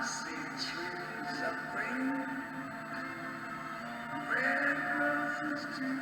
see trees of green, red roses too.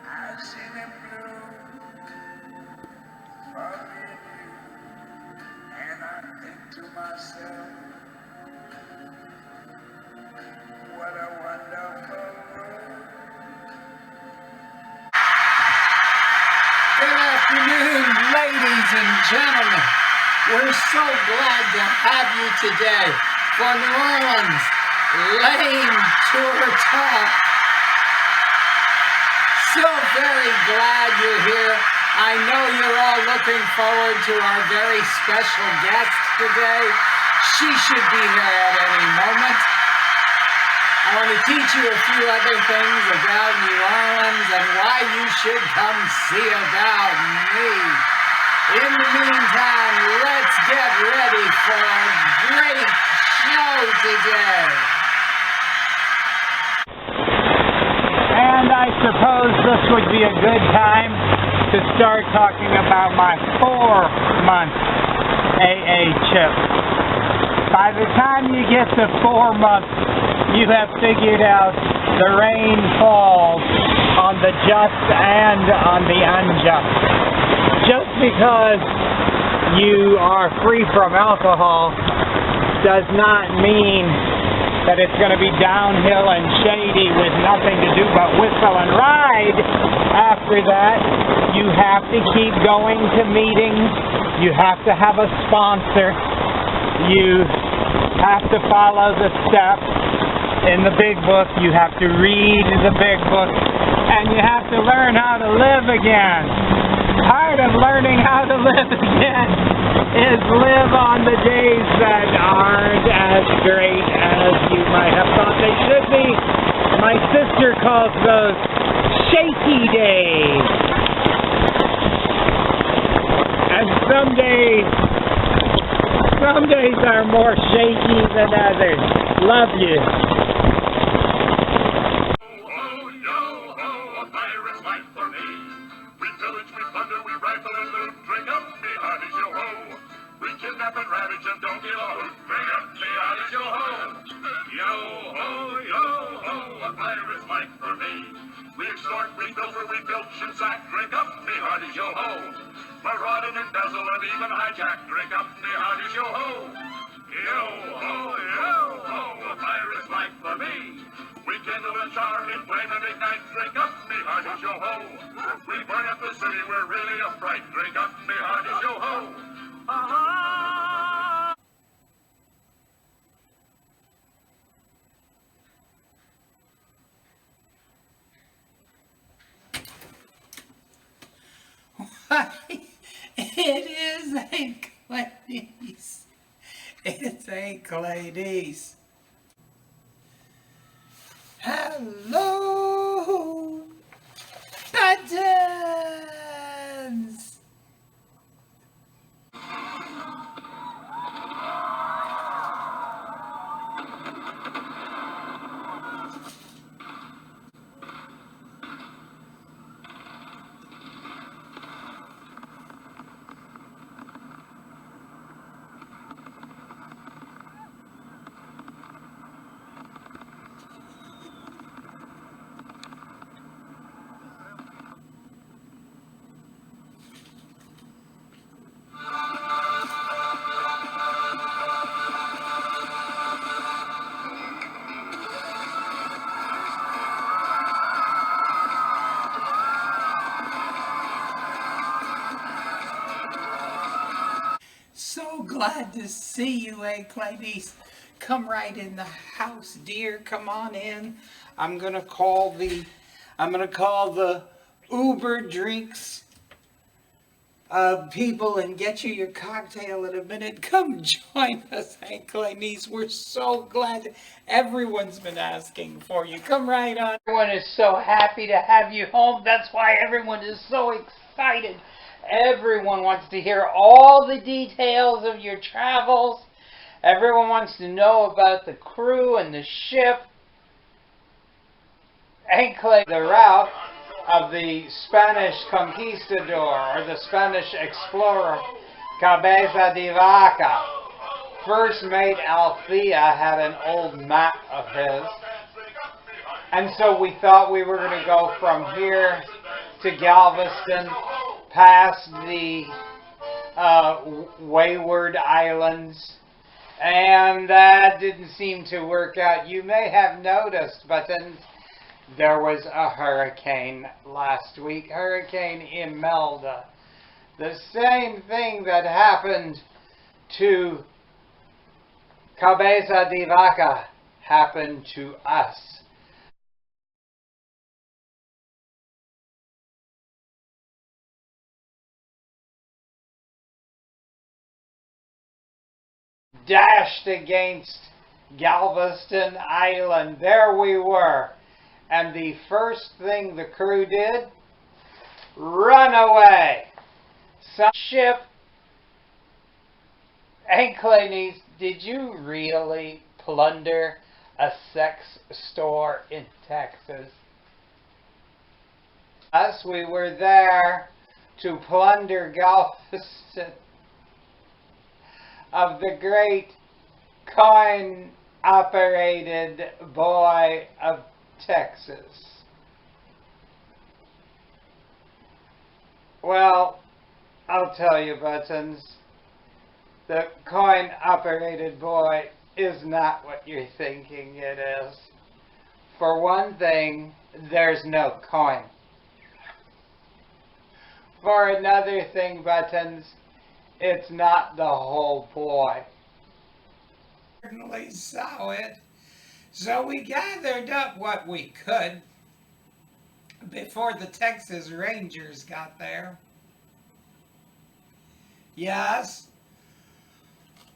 I've seen them bloom for me and you. And I think to myself, what a wonderful world. Good afternoon, ladies and gentlemen. We're so glad to have you today for New Orleans Lane Tour Talk. So very glad you're here. I know you're all looking forward to our very special guest today. She should be here at any moment. I want to teach you a few other things about New Orleans and why you should come see about me. In the meantime, let's get ready for a great show today. And I suppose this would be a good time to start talking about my 4-month AA chip. By the time you get to 4 months, you have figured out the rain falls on the just and on the unjust. Just because you are free from alcohol does not mean that it's going to be downhill and shady with nothing to do but whistle and ride. After that, you have to keep going to meetings. You have to have a sponsor. You have to follow the steps in the big book. You have to read the big book. And you have to learn how to live again. Part of learning how to live again is live on the days that aren't as great as you might have thought they should be. My sister calls those shaky days. And some days are more shaky than others. Love you. Marauding, embezzle, and even hijack. Drink up, me hearty yo-ho. Yo-ho, yo-ho, a pirate's life for me. We kindle and char, inflame and ignite. Drink up, me hearty yo-ho. We burn up the city, we're really a fright. Drink up, me hearty yo-ho. It is a CleiNiece. It's a CleiNiece. Hello, buttons. So glad to see you, CleiNiece. Come right in the house, dear. Come on in. I'm gonna call the Uber drinks people and get you your cocktail in a minute. Come join us, CleiNiece. We're so glad. Everyone's been asking for you. Come right on. Everyone is so happy to have you home. That's why everyone is so excited. Everyone wants to hear all the details of your travels. Everyone wants to know about the crew and the ship. The route of the Spanish conquistador or the Spanish explorer, Cabeza de Vaca. First mate Althea had an old map of his. And so we thought we were going to go from here to Galveston, past the Wayward Islands. And that didn't seem to work out. You may have noticed, Buttons, there was a hurricane last week, Hurricane Imelda. The same thing that happened to Cabeza de Vaca happened to us. Dashed against Galveston Island. There we were. And the first thing the crew did, run away. Some ship. Hey, CleiNiece, did you really plunder a sex store in Texas? Us, we were there to plunder Galveston of the great coin-operated boy of Texas. Well, I'll tell you, Buttons, the coin-operated boy is not what you're thinking it is. For one thing, there's no coin. For another thing, Buttons, it's not the whole boy. Certainly saw it. So we gathered up what we could before the Texas Rangers got there. Yes,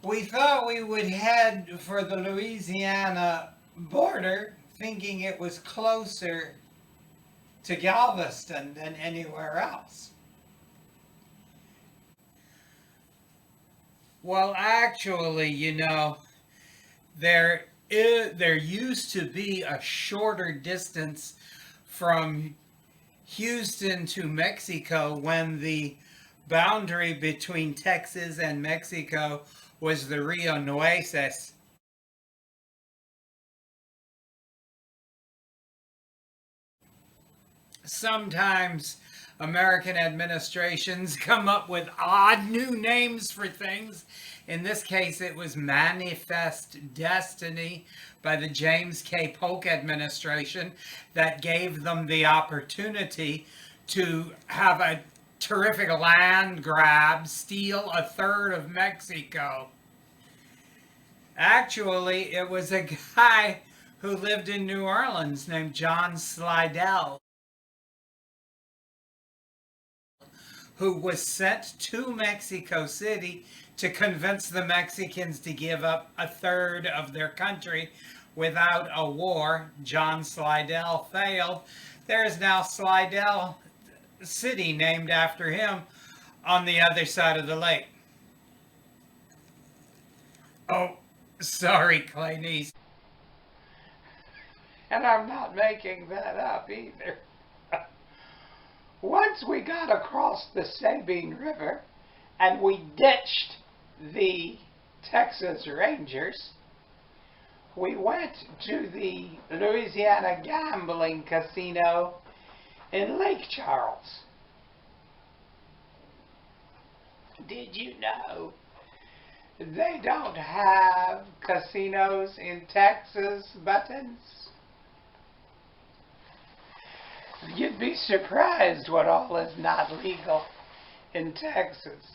we thought we would head for the Louisiana border, thinking it was closer to Galveston than anywhere else. Well, actually, you know, there used to be a shorter distance from Houston to Mexico when the boundary between Texas and Mexico was the Rio Nueces. Sometimes American administrations come up with odd new names for things. In this case, it was Manifest Destiny by the James K. Polk administration that gave them the opportunity to have a terrific land grab, steal a third of Mexico. Actually, it was a guy who lived in New Orleans named John Slidell, who was sent to Mexico City to convince the Mexicans to give up a third of their country without a war. John Slidell failed. There is now Slidell City named after him on the other side of the lake. Oh, sorry, CleiNiece. And I'm not making that up either. Once we got across the Sabine River and we ditched the Texas Rangers, we went to the Louisiana gambling casino in Lake Charles. Did you know they don't have casinos in Texas, Buttons? You'd be surprised what all is not legal in Texas.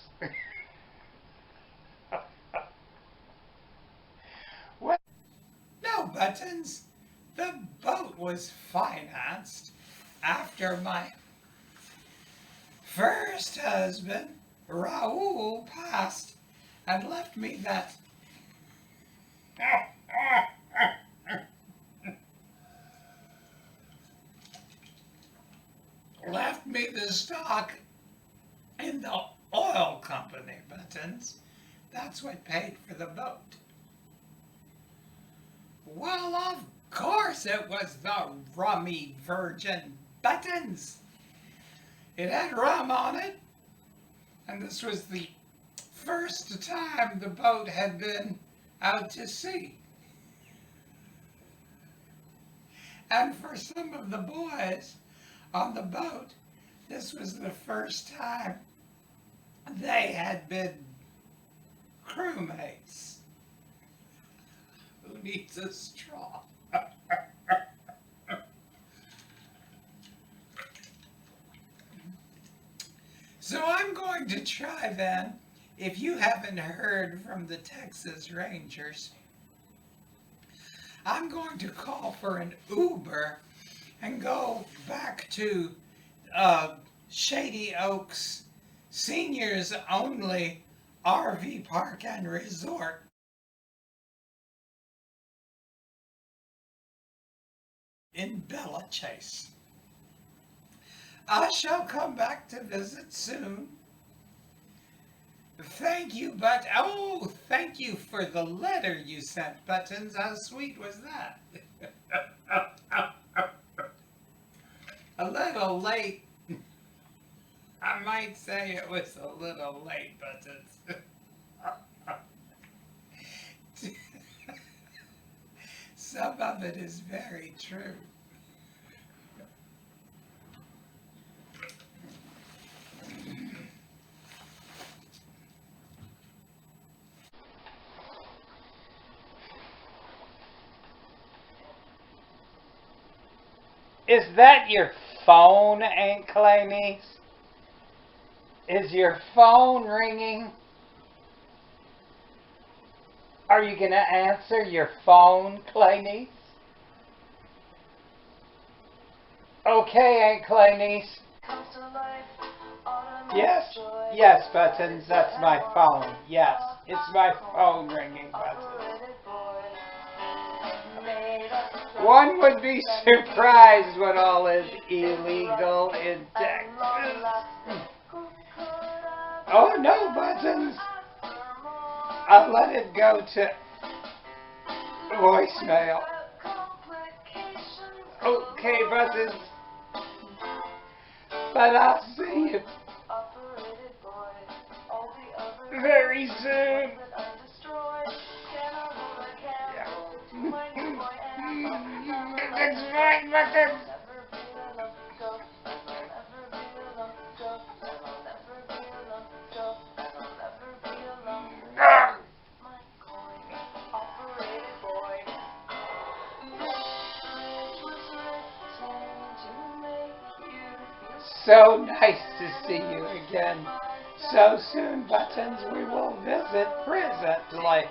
Well, no, Buttons. The boat was financed after my first husband, Raoul, passed and left me that left me the stock in the oil company, Buttons. That's what paid for the boat. Well, of course it was the rummy Virgin, Buttons. It had rum on it, and this was the first time the boat had been out to sea. And for some of the boys on the boat, this was the first time they had been crewmates. Who needs a straw? So I'm going to try then, if you haven't heard from the Texas Rangers, I'm going to call for an Uber and go back to Shady Oaks Seniors Only RV Park and Resort in Bella Chase. I shall come back to visit soon. Thank you, thank you for the letter you sent, Buttons. How sweet was that? A little late. I might say it was a little late, Buttons. Some of it is very true. Is that your phone, Aunt CleiNiece? Is your phone ringing? Are you going to answer your phone, CleiNiece? Okay, Aunt CleiNiece. Yes, yes, Buttons, that's my phone. Yes, it's my phone ringing, Buttons. One would be surprised what all is illegal in Texas. Oh no, Buttons. I'll let it go to voicemail. Okay, Buttons. But I'll see you very soon. It's fine, Buttons. So nice to see you again. So soon, Buttons, we will visit presently.